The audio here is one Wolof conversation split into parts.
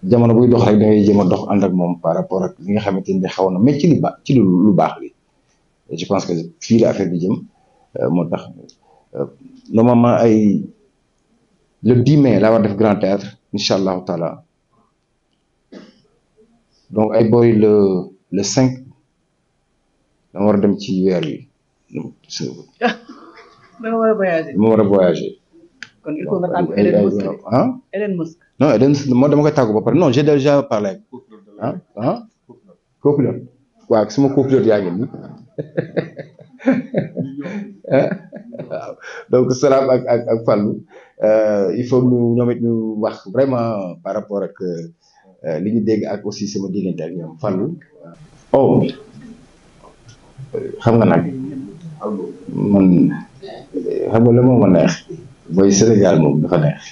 jamono buy dox rek da ngay jéem a dox ànd ak moom par rapport ak li nga xamante ni xaw na mais ci li ci lu baax li je pense que fii la affaire bi jëm moo tax normalement ay le 10 mai laa war def grand théâtre incha allahu taala donc ay booy le 5 dama war a dem ci weer wi. da nga war a voyager. dama war a voyager. kon il faut nga tàggu Elon Musk. ah Elon Musk. non Elon Musk moo dama koy tàggu ba pare non j'ai déjà parlé copilote waaw suma copilote yaa ngi nii waaw donc Salam ak Fallou il faut ñu ñoom it ñu wax vraiment par rapport ak li ñu dégg ak aussi sama diggante ak ñoom Fallou. oh xam nga nag man xam nga la moom ma neex booy Sénégal moom dafa neex.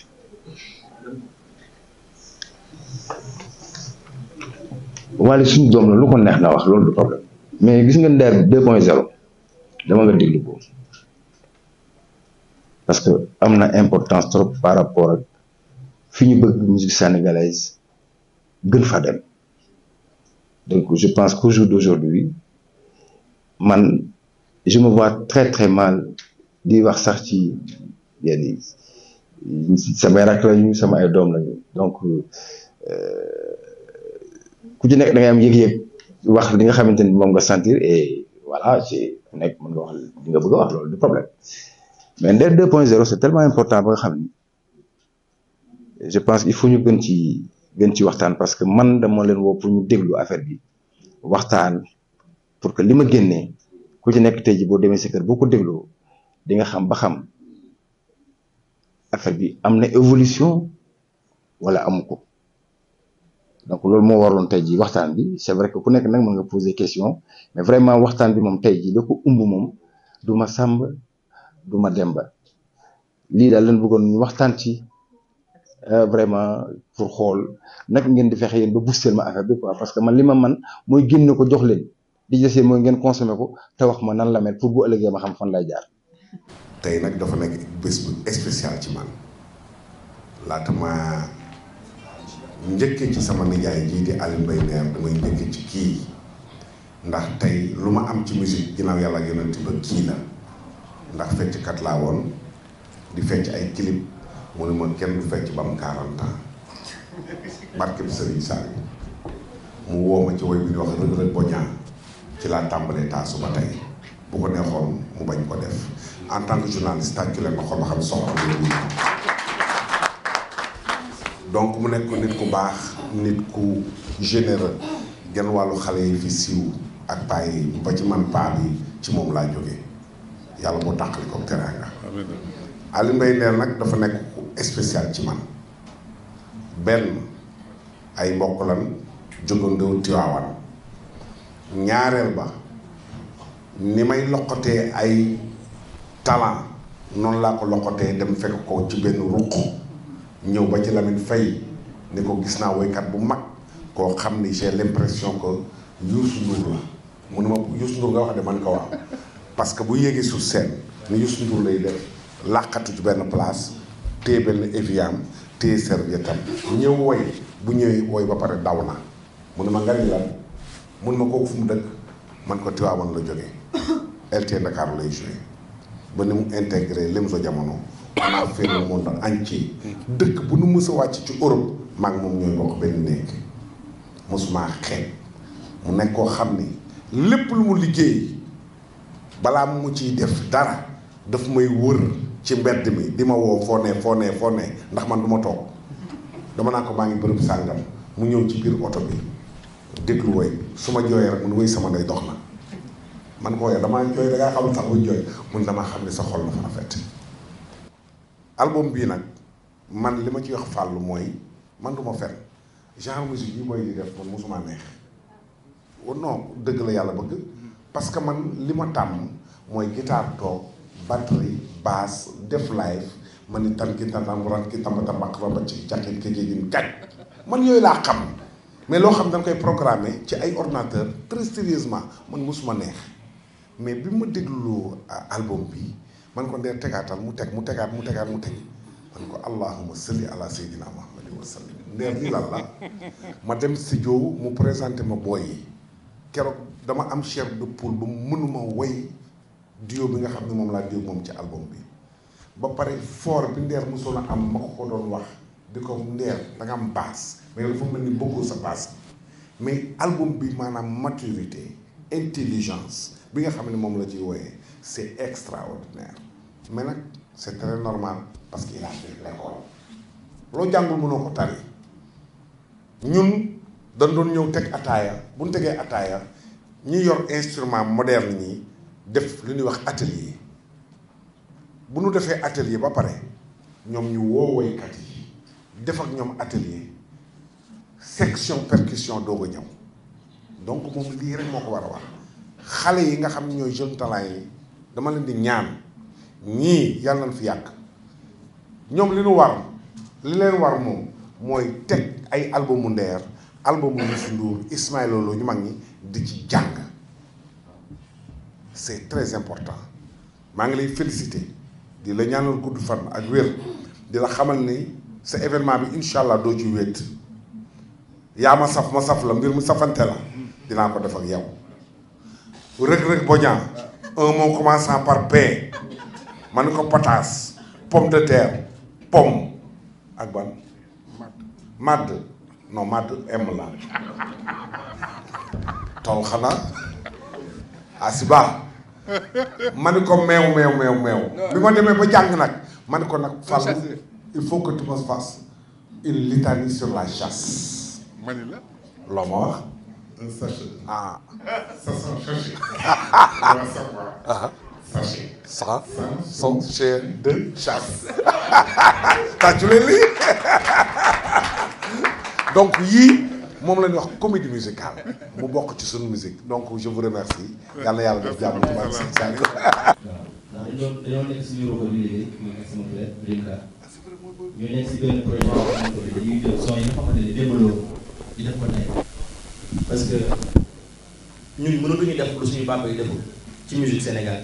Wally suñu doom la lu ko neex na wax loolu du problème mais gis nga Nder 2.0 dama nga déglu ko parce que am na importance trop par rapport ak fi ñu bëgg musique sénégalaise gën fa dem donc je pense qu'au jour d'aujourd'hui man je me vois très très mal di wax sax ci yenn yi samay rakk lañu sama ay doom lañu donc ku ci nekk da ngay am yëg-yëg wax li nga xamante ni moom nga sentir et voilà ci ku nekk mën nga wax li nga bëgg a wax loolu du problème mais Nder 2.0 c'est tellement important ba nga xam ni je pense il faut ñu gën ci waxtaan parce que man dama leen woo pour ñu déglu affaire bi waxtaan pour que li ma génnee ku ci nekk tey ji boo demee sa kër boo ko dégloo di nga xam ba xam affaire bi am na évolution wala amu ko. donc loolu moo waroon tey jii waxtaan bi c'est vrai que ku nekk nag mën nga poser question mais vraiment waxtaan bi moom tey jii da ko umb moom du ma sàmb du ma demba lii daal lañ bëggoon ñu waxtaan ci vraiment pour xool nag ngeen di fexe yéen ba booster ma affaire bi quoi parce que man li ma man mooy génne ko jox leen di desee mooy ngeen consommer ko te wax ma nan la mel pour bu ëllëgee ma xam fan lay jaar. tey nag dafa nekk bés bu spécial ci man laata ma njëkkee ci sama nijaay jii di Alioune Mbaye Nder damay njëkkee ci kii ndax tey lu ma am ci musique ginnaaw yàlla ak yonent ba kii la ndax fecckat laa woon di fecc ay clip mu ne ma kenn du fecc ba am 40 ans barke bi Serigne Sall mu woo ma ci woy bi ñu wax Reug Reug Boña ci laa tàmbalee taasu ba tey bu ko neexoon mu bañ ko def en tant que journaliste tàccu leen ma xool ma xam soxla donc mu nekk nit ku baax nit ku généreux genn wàllu xale yi fi siiw ak paa yi ba ci man paa bi ci moom laa jógee yàlla boo tàqali ko teraanga Alioune Mbaye Nder nag dafa nekk ku spécial ci man benn ay mbokk lan jógandoo Tiwaawan ñaareel ba ni may loqatee ay talent noonu laa ko loqatee dem fekk ko ci benn ruq ñëw ba ci Lamine Faye ni ko gis naa woykat bu mag koo xam ni j'ai l'impression que Youssou Ndour la mu ne ma Youssou Ndour nga wax de man ko waaw parce que bu yéegee sur scène ni Youssou Ndour lay def làqatu ci benn place téye benn éviam téye serviette am ñëw woy bu ñëwee woy ba pare daw na mu ne ma nga ni lan mu ne ma kooku fu mu dëkk man ko Tiwaawan la jógee LT Dakar lay joué ba ni mu intégré Lemzo Jamono on a fait le monde entier dëkk bu nu mës a wàcc ci Europe maag moom ñooy bokk benn néeg mosuma xeet mu nekk koo xam ni lépp lu mu liggéey balaa mu ciy def dara daf may wër ci mbedd mi di ma woo foo ne ndax man du ma toog dama naa ko maa ngi bërëb sàngam mu ñëw ci biir oto bi déglu woy su ma jooyee rek mun woy sama ndey dox na man ko woyee damaa jooy da ngaa xam sax bu jooy mun damaa xam ne sa xol dafa rafet album bii nag man li ma ci wax fàllu mooy man du ma fen genre musique yi mooy di def man mosuma neex non dëgg la yàlla bëgg parce que man li ma tàmm mooy guitare toog batterie basse def live ma ni tan ki tantam ran ki tamba tambaq raba ci jaxin ki jégin kaj man yooyu laa xam mais loo xam dañ koy programmer ci ay ordinateur très sérieusement man mosuma neex mais bi ma dégluloo album bi man ko Nder tegaatal mu tegaat mu teg man ko allahumma salli ala sayyidina muhammadin wa sallim Nder ni lan la ma dem studio mu présenté ma booy yi keroog dama am chair de poule ba mënuma woy duo bi nga xam ne moom laa duo moom ci album bi ba pare fort bi Nder mosoon a am ma ko doon wax di ko Nder da nga am basse mais dafa mel ni bëggoo sa basse mais album bi maanaam maturité intelligence bi nga xam ne moom la ciy woyee c'est extraordinaire mais nag c'est très normal parce qu'il a fait l'école loo jàngul mënoo ko tari ñun dañ doon ñëw teg ataaya bu ñu tegee ataaya ñi yor instrument moderne ñi def lu ñuy wax atelier bu ñu defee atelier ba pare ñoom ñu woo woykat yi def ak ñoom atelier section percussion doog a ñëw donc moom lii rek moo ko war a wax xale yi nga xam ne ñooy jeune talent yi dama leen di ñaan ñii yàlla nañ fi yàgg ñoom li leen war moom mooy teg ay albumu Nder albumu Youssou Ndour Ismaël Lô ñu mag ñi di ci jàng c'est très important maa ngi lay féliciter di la ñaanal gudd fan ak wér di la xamal ni sa événement bi incha allah doo ci wéet yaa ma saf la mbir mu safante la dinaa ko def ak yow Reug Bodian un mot commençant par P ma ni ko pataas pomme de terre pomme ak ban madd non madd M la tol xanaa asiba ma ni ko meew bi ma demee ba jàng nag ma ni ko nag Fallou il faut que tu me fasses une litanie sur la chasse mani la loo ma wax un sachet ah ça sachet ça son chair de chasse tàccu leen lii donc yii moom la ñuy wax comédie musicale mu bokk ci suñu musique donc je vous remercie yàlla na yàlla def jàmm ci barke Sëñ Saliou. waaw dañoo nekk suñu robo di liggéey muy nekk sama frère Rimka ñu nekk si benn projet boo xamante ne dañuy jël son yi nga xamante ne démbaloo di def ko tey parce que ñun mënatuñu def lu suñu papa yi deful ci musique Sénégal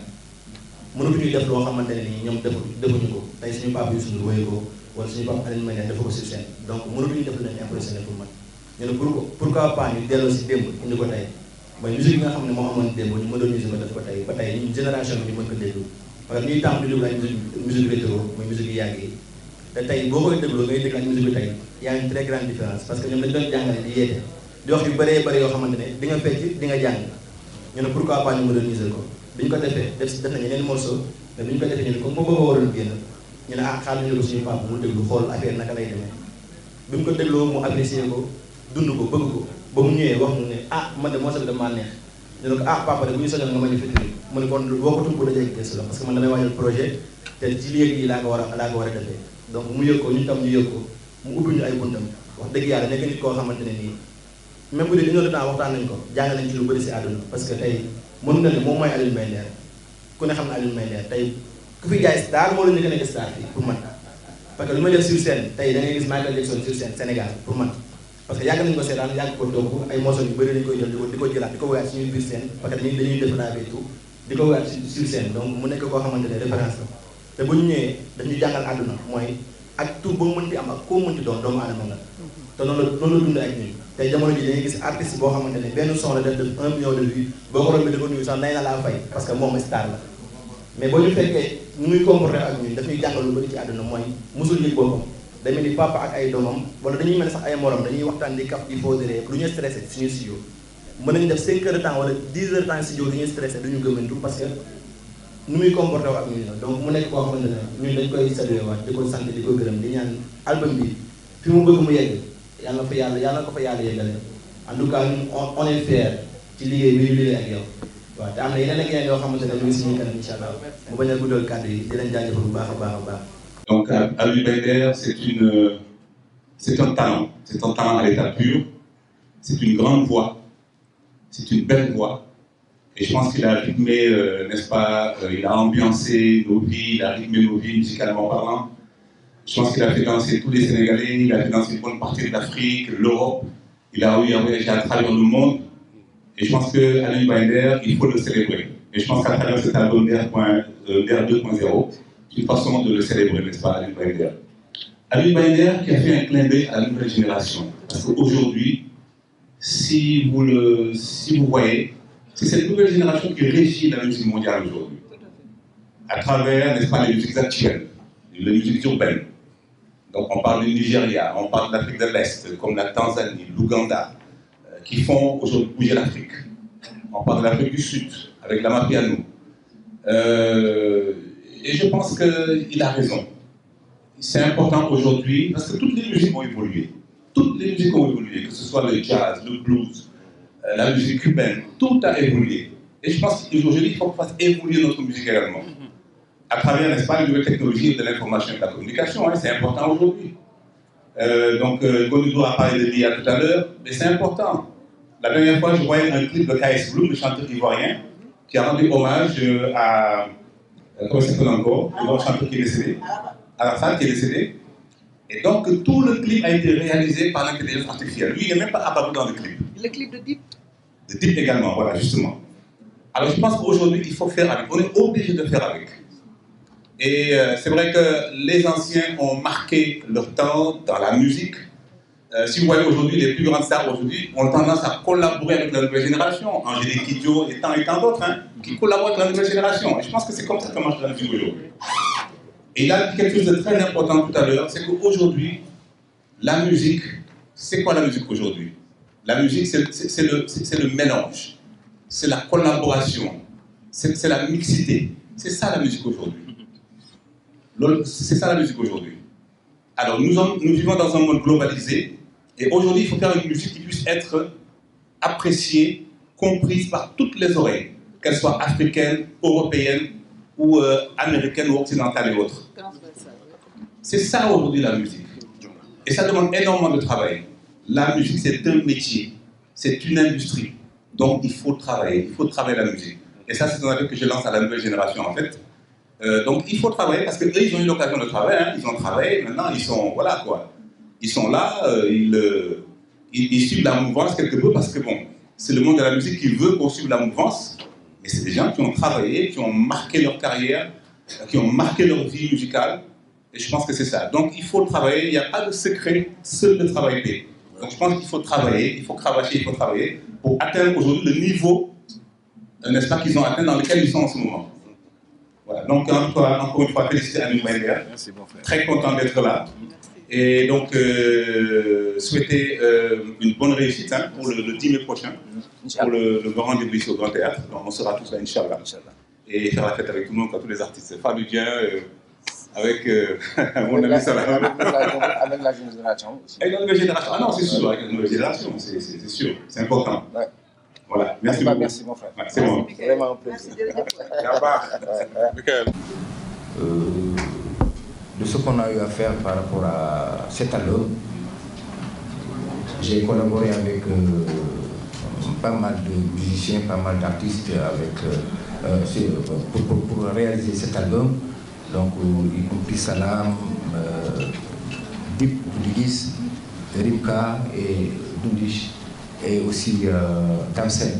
mënatuñu def loo xamante ne nii ñoom defuñu ko tey suñu papa yi suñu wéy ko wala suñu papa Alioune Mbaye dafa ko sur scène donc mënatuñu def lu leen impressionné pour man ñu ne pourquoi pas ñu delloo si démb indi ko tey mooy musique bi nga xam ne moo amoon démb ñu moderniser ko def ko tey ba tey ñun génération bi ñu mën ko déglu parce que ñuy tàmm di déglu ay musique rétro mooy musique yi yàgg yi te tey boo koy dégloo ngay déglu ak musique bi tey y a une très grande différence parce que ñoom dañu doon jàngale di yeete di wax yu bëree bëri yoo xamante ne di nga fecc di nga jàng ñu ne pourquoi pas ñu moderniser ko bi ñu ko defee def nañ yeneen morceau mais bi ñu ko defee ñu ne comme boobu waroon génn ñu ne ah xaaral ñu ko suñu papa mu déglu xool affaire naka lay demee bi mu ko dégloo mu apprécier ko dund ko bëgg ko ba mu ñëwee wax mu ne ah man de morceau bi damaa neex ñu ne ko ah papa de bu ñu soñoon nga ma ñu fitiri mu ne kon waxatul bu dajee gëstu la parce que man damay waajal projet te ci léegi yi laa ko war a defee donc mu yëg ko ñu tam ñu yëg ko mu ubbi ñu ay buntam wax dëgg yàlla nekk nit koo xamante ne nii même bu dee une heure de temps waxtaan nañ ko jàng nañ ci lu bëri si àdduna parce que tey mën na ne moom mooy Alioune Mbaye Nder ku ne xam ne Alioune Mbaye Nder tey ku fi jaay star moo la ñu gën a nekk star fii pour man parce que lu may def sur scène tey da ngay gis Michael Jackson sur scène Sénégal pour man parce que yàgg nañu ko seetaan yàgg ko toog ay morceaux yu bëri dañu koy jël di ko jëlaat di ko woyaat suñuy biir scène parce que dañuy def live tout di ko woyaat sur scène donc mu nekk koo xamante ne référence la te bu ñu ñëwee dañuy jàngal àdduna mooy ak tout boo mënti am ak koo mënti doon doomu aadama la te noonu la dund ak ñun tey jamono ji dañuy gis artiste boo xamante ne benn son la def 1 million de vues boo ko rombee da ko nuyu sax nay na laa fay parce que moom star la mais boo ñu fekkee ñu muy comporté ak ñun daf ñuy jàngal lu bëri ci àdduna mooy musul yëg boppam day mel ni papa ak ay doomam wala dañuy mel sax ay morom dañuy waxtaan di kaf di fauséré du ñu stressé suñu studio mën nañu def 5 heures de temps wala 10 heures de temps studio du ñu stressé du ñu gëmantu parce que nu muy comporté ak ñun la donc mu nekk koo xamante ne ñun dañ koy salué waat di ko sant di ko gërëm di ñaan album bi fi mu bëgg mu yegg yàlla ko fa yàlla yeggale en tout cas ñun on est fier ci liggéey bi ñu liggéey ak yow waaw te am na yeneen ak yeneen yoo xamante ne ñu ngi suñu kanam incha allah mu bañ a guddal kàddu yi di leen jaajëfal bu baax a baax a baax. Donc Alioune Mbaye Nder, c'est un talent à l'état pur, c'est une grande voix, c'est une belle voix, et je pense qu'il a rythmé, n'est-ce pas, il a ambiancé nos vies, il a rythmé nos vies musicalement parlant. Je pense qu'il a fait danser tous les Sénégalais, il a fait danser une bonne partie de l'Afrique, l'Europe, il a eu à voyager à travers le monde, et je pense que Alioune Mbaye Nder, il faut le célébrer. Et je pense qu'à travers cet album Nder 2.0, une façon de le célébrer, n'est-ce pas, Alioune Mbaye Nder. Habib Baïder qui a fait un clin d'œil à la nouvelle génération. Parce qu'aujourd'hui, si vous voyez, c'est cette nouvelle génération qui régit la musique mondiale aujourd'hui. À travers, n'est-ce pas, les musiques actuelles, les musiques urbaines. Donc on parle du Nigeria, on parle de l'Afrique de l'Est, comme la Tanzanie, l'Ouganda, qui font aujourd'hui bouger l'Afrique. On parle de l'Afrique du Sud, avec l'Amapiano. Et je pense qu'il a raison. C'est important aujourd'hui, parce que toutes les musiques ont évolué. Toutes les musiques ont évolué, que ce soit le jazz, le blues, la musique cubaine, tout a évolué. Et je pense qu'aujourd'hui, il faut qu'on fasse évoluer notre musique également. À travers, n'est-ce pas, les nouvelles technologies de l'information et de la communication, hein, c'est important aujourd'hui. Donc, Godoudo a parlé de l'IA tout à l'heure, mais c'est important. La dernière fois, je voyais un clip de K.S. Bloom, le chanteur ivoirien, qui a rendu hommage à, comment ça s'appelle encore, le grand chanteur qui est décédé, Arafat qui est décédé. Et donc, tout le clip a été réalisé par l'intelligence artificielle. Lui, il n'est même pas apparu dans le clip. Le clip de Deep. De Deep également, voilà, justement. Alors, je pense qu'aujourd'hui, il faut faire avec. On est obligé de faire avec. Et c'est vrai que les anciens ont marqué leur temps dans la musique. Si vous voyez aujourd'hui, les plus grandes stars aujourd'hui ont tendance à collaborer avec la nouvelle génération. Angélique Kidjo et tant d'autres, hein, qui collaborent avec la nouvelle génération. Et je pense que c'est comme ça que marche la musique aujourd'hui. Et il a dit quelque chose de très important tout à l'heure, c'est qu'aujourd'hui, la musique, c'est quoi la musique aujourd'hui? La musique, c'est le mélange, c'est la collaboration, c'est la mixité. C'est ça la musique aujourd'hui. C'est ça la musique aujourd'hui. Alors nous vivons dans un monde globalisé, et aujourd'hui il faut faire une musique qui puisse être appréciée, comprise par toutes les oreilles, qu'elles soient africaines, européennes, ou américaine ou occidentale et autres. C'est ça aujourd'hui la musique. Et ça demande énormément de travail. La musique, c'est un métier, c'est une industrie. Donc il faut travailler la musique. Et ça, c'est un appel que je lance à la nouvelle génération en fait. Donc il faut travailler parce qu'eux, ils ont eu l'occasion de travailler, hein. Ils ont travaillé, maintenant ils sont, voilà quoi. Ils sont là, ils suivent la mouvance quelque peu parce que bon, c'est le monde de la musique qui veut qu'on suive la mouvance. Et c'est des gens qui ont travaillé, qui ont marqué leur carrière, qui ont marqué leur vie musicale. Et je pense que c'est ça. Donc il faut travailler, il n'y a pas de secret, seul le travail paie. Donc je pense qu'il faut travailler, il faut cravacher, il faut travailler pour atteindre aujourd'hui le niveau, n'est-ce pas, qu'ils ont atteint dans lequel ils sont en ce moment. Voilà. Donc encore une fois, féliciter Habib Baïder. Merci, bon frère. Très content d'être là. Et donc, souhaiter une bonne réussite hein, pour le 10 mai prochain, pour le grand rendez-vous ici au Grand Théâtre. Donc, on sera tous là, Inch'Allah. Et faire la fête avec tout le monde, tous les artistes. Fabien, avec mon ami Salah. Avec la jeune génération aussi. Avec la nouvelle génération. Ah non, c'est sûr, avec la nouvelle génération, c'est sûr, c'est important. Ouais. Voilà, merci beaucoup. Merci, mon frère. Ouais, c'est bon. Vraiment un plaisir. De ce qu'on a eu à faire par rapport à cet album, j'ai collaboré avec pas mal de musiciens, pas mal d'artistes pour réaliser cet album. Donc, y compris Salam, Deep Boudouguis, Rimka et Dundish, et aussi Damsen.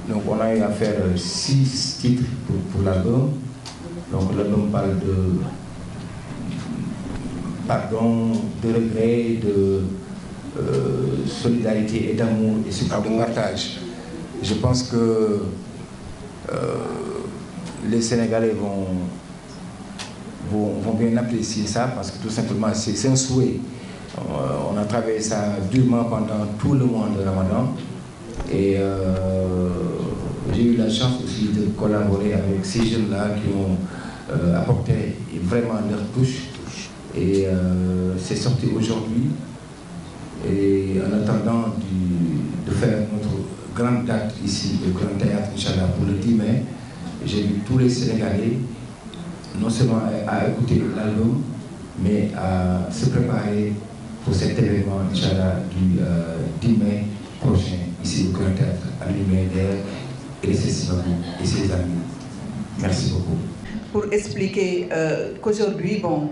Donc, on a eu à faire 6 titres pour l'album. Donc, l'album parle de pardon, de regret, de solidarité et d'amour et surtout de partage. Je pense que les Sénégalais vont bien apprécier ça parce que tout simplement c'est un souhait. On a travaillé ça durement pendant tout le mois de Ramadan et j'ai eu la chance aussi de collaborer avec ces jeunes-là qui ont apporté vraiment leur touche. Et c'est sorti aujourd'hui. Et en attendant de faire notre grande date ici au Grand Théâtre, Inch'Allah, pour le 10 mai, j'ai vu tous les Sénégalais non seulement à écouter l'album, mais à se préparer pour cet événement, Inch'Allah, du 10 mai prochain, ici au Grand Théâtre, à l'Humanitaire et ses amis. Merci beaucoup. Pour expliquer qu'aujourd'hui, bon,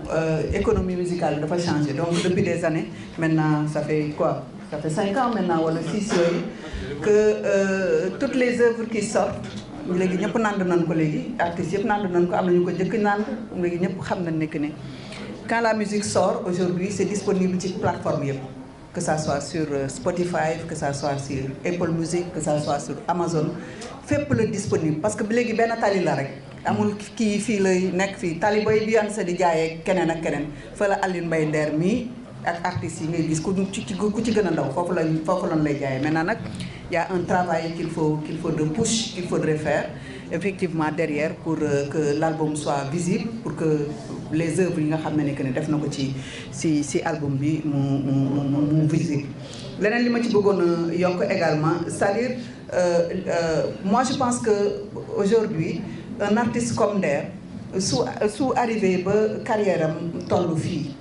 l'économie musicale doit changer. Donc depuis des années, maintenant, ça fait quoi? Ça fait 5 ans maintenant, ou 6 ans, que toutes les œuvres qui sortent, léegi ñëpp nand nañ ko léegi artistes yëpp nand nañ ko am nañu ko jëkk nand léegi ñëpp xam nañ ne que ne quand la musique sort aujourd'hui c'est disponible sur plateforme yëpp que ça soit sur Spotify que ça soit sur Apple Music que ça soit sur Amazon fépp la disponible parce que léegi benn tali la rek amul kii fii lay nekk fii tali bay Beyoncé di jaayee keneen ak keneen fa la Alioune Mbaye Nder mii ak artistes yi ngay gis ku ci gën a ndaw foofu lañ lay jaayee maintenant nag y a un travail qu'il faut de push qu'il faudrait faire effectivement derrière pour que l'album soit visible pour que les œuvres yi nga xam ne que ne def na ko ci album bi mu visible. leneen li ma ci bëggoon a yokk également c'est-à-dire moi je pense que aujourd'hui un artiste comme Nder su arrivé ba carrière am tollu fii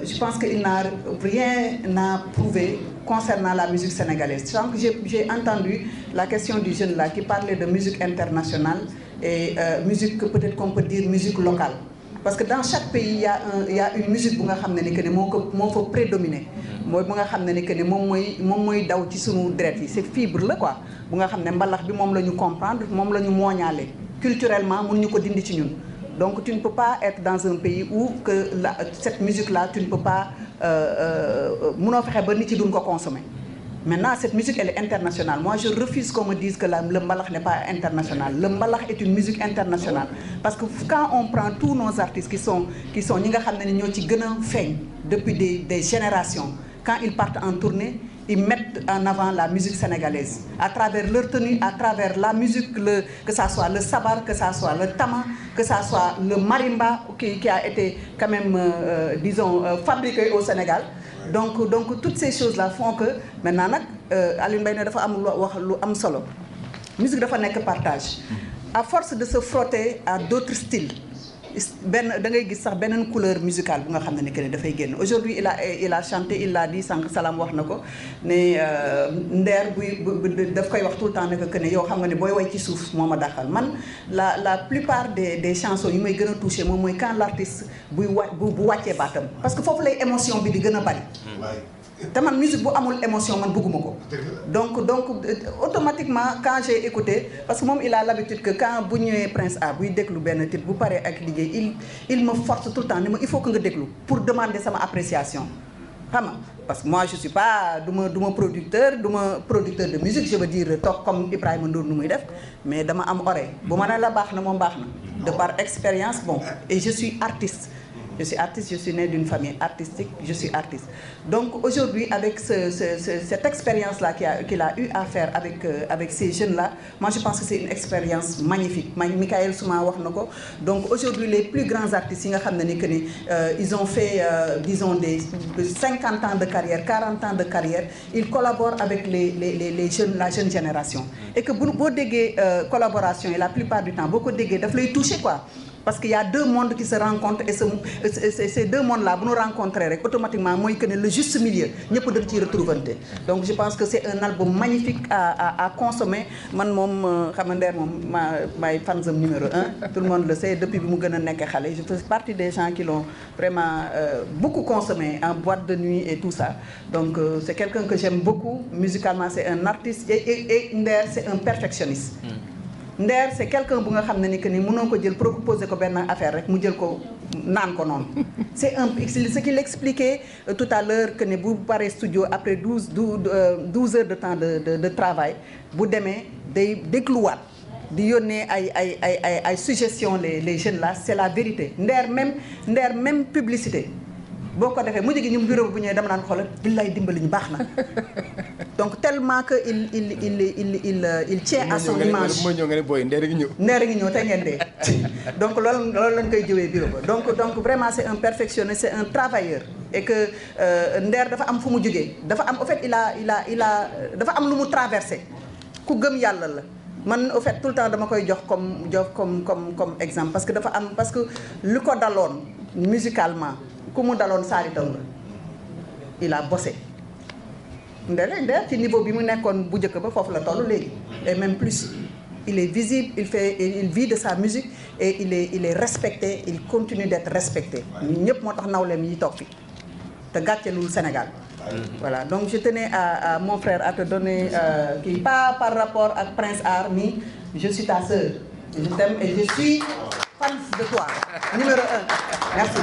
je pense que il n'a rien à prouver concernant la musique sénégalaise. Donc j'ai entendu la question du jeune là qui parlait de musique internationale et musique peut-être qu'on peut dire musique locale. Parce que dans chaque pays il y a une musique bu nga xam ne ni que ne moo fa prédominer. mooy bu nga xam ne ni que ne moom mooy daw ci sunu deret yi c'est fibre la quoi bu nga xam ne mbalax bi moom la ñu comprendre moom la ñu mooñaale culturellement mënuñu ko dindi ci ñun. Donc tu ne peux pas être dans un pays où que cette musique-là, tu ne peux pas mënoo fexe ba nit yi duñ ko consommer. Maintenant cette musique elle est internationale. Moi je refuse qu'on me dise que le mbalax n'est pas international. Le mbalax est une musique internationale. Parce que quand on prend tous nos artistes qui sont ñi nga xam ne ñoo ci gën a feeñ depuis des générations, quand ils partent en tournée, ils mettent en avant la musique sénégalaise à travers leur tenue, à travers la musique, que ça soit le sabar, que ça soit le tama, que ça soit le marimba qui a été quand même, disons, fabriqué au Sénégal. Donc toutes ces choses-là font que maintenant nag Alioune Mbaye ne dafa am wax lu am solo musique dafa nekk partage. À force de se frotter à d'autres styles da ngay gis sax beneen couleur musicale bu nga xam ne que ne dafay génn. Aujourd'hui il a chanté, il l'a dit sànq Salam wax na ko ne Nder daf koy wax tout le temps que ne yow xam nga ne booy way ci suuf moo ma daxal man la plupart des chansons yi may gën a touché moom mooy quand l'artiste bu wàccee baatam parce que foofu lay émotion bi di gën a bari. te man musique bu amul émotion man bëgguma ko. donc automatiquement quand j'ai écouté parce que moom il a l'habitude que quand bu ñëwee Prince Art buy déglu benn titre bu paree ak liggéey il me force tout le temps ni ma il faut que nga déglu pour demander sama appréciation xam nga parce que moi je suis pas du ma producteur de musique je veux dire toog comme Ibrahima Ndour nu muy def mais dama am oreille bu ma ne la baax na moom baax na de par expérience bon et je suis artiste. Je suis artiste, je suis née d'une famille artistique, je suis artiste. Donc aujourd'hui, avec cette expérience-là qu'il a eu à faire avec ces jeunes-là, moi je pense que c'est une expérience magnifique. Michael Souma wax na ko. Donc aujourd'hui, les plus grands artistes, ils ont fait, disons, des 50 ans de carrière, 40 ans de carrière. Ils collaborent avec les jeunes, la jeune génération. Et que beaucoup de collaboration, et la plupart du temps, beaucoup de daf lay toucher quoi. Parce qu'il y a deux mondes qui se rencontrent et ces deux mondes-là, vous nous rencontrez automatiquement, moi, je connais le juste milieu. Nous pouvons s'y retrouver. Donc je pense que c'est un album magnifique à consommer. Moi, ma fan numéro 1, tout le monde le sait, depuis que je fais partie des gens qui l'ont vraiment beaucoup consommé en boîte de nuit et tout ça. Donc c'est quelqu'un que j'aime beaucoup. Musicalement, c'est un artiste et Nder, c'est un perfectionniste. Nder c'est quelqu'un bu nga xam ne ni que ni mënoo ko jël proposer ko benn affaire rek mu jël ko naan ko noonu. C'est ce qu'il expliquait tout à l'heure que ne bu paree studio après 12 heures de temps de travail bu demee day dégluwaat di yónnee ay suggestions les jeunes là c'est la vérité Nder même publicité boo ko defee mujj gi ñu bureau bu ñëwee dama naan xoolal billaay dimbali ñu baax na. Donc tellement que il tient à son image. mooy ñëw nga ne booy Nder a ngi ñëw. Nder a ngi ñëw te ngeen dee. Donc loolu lañ koy jëwee bureau ba donc vraiment c'est un perfectionniste, c'est un travailleur. Et que Nder dafa am fu mu jógee dafa am en fait il a dafa am lu mu traversé ku gëm yàlla la. Man au fait tout le temps dama koy jox comme exemple parce que lu ko daloon musicalement ku mu daloon saari taw la il a bossé. Nder ci niveau bi mu nekkoon bu njëkk ba foofu la toll léegi et même plus il est visible il vit de sa musique et il est respecté il continue d'être respecté ñun ñëpp moo tax nawleem yi toog fi te gàccelul Sénégal. Voilà donc je tenais à mon frère à te donner pas par rapport à Prince Art mais je suis ta sœur je t'aime et je suis fans de toi numéro 1 merci.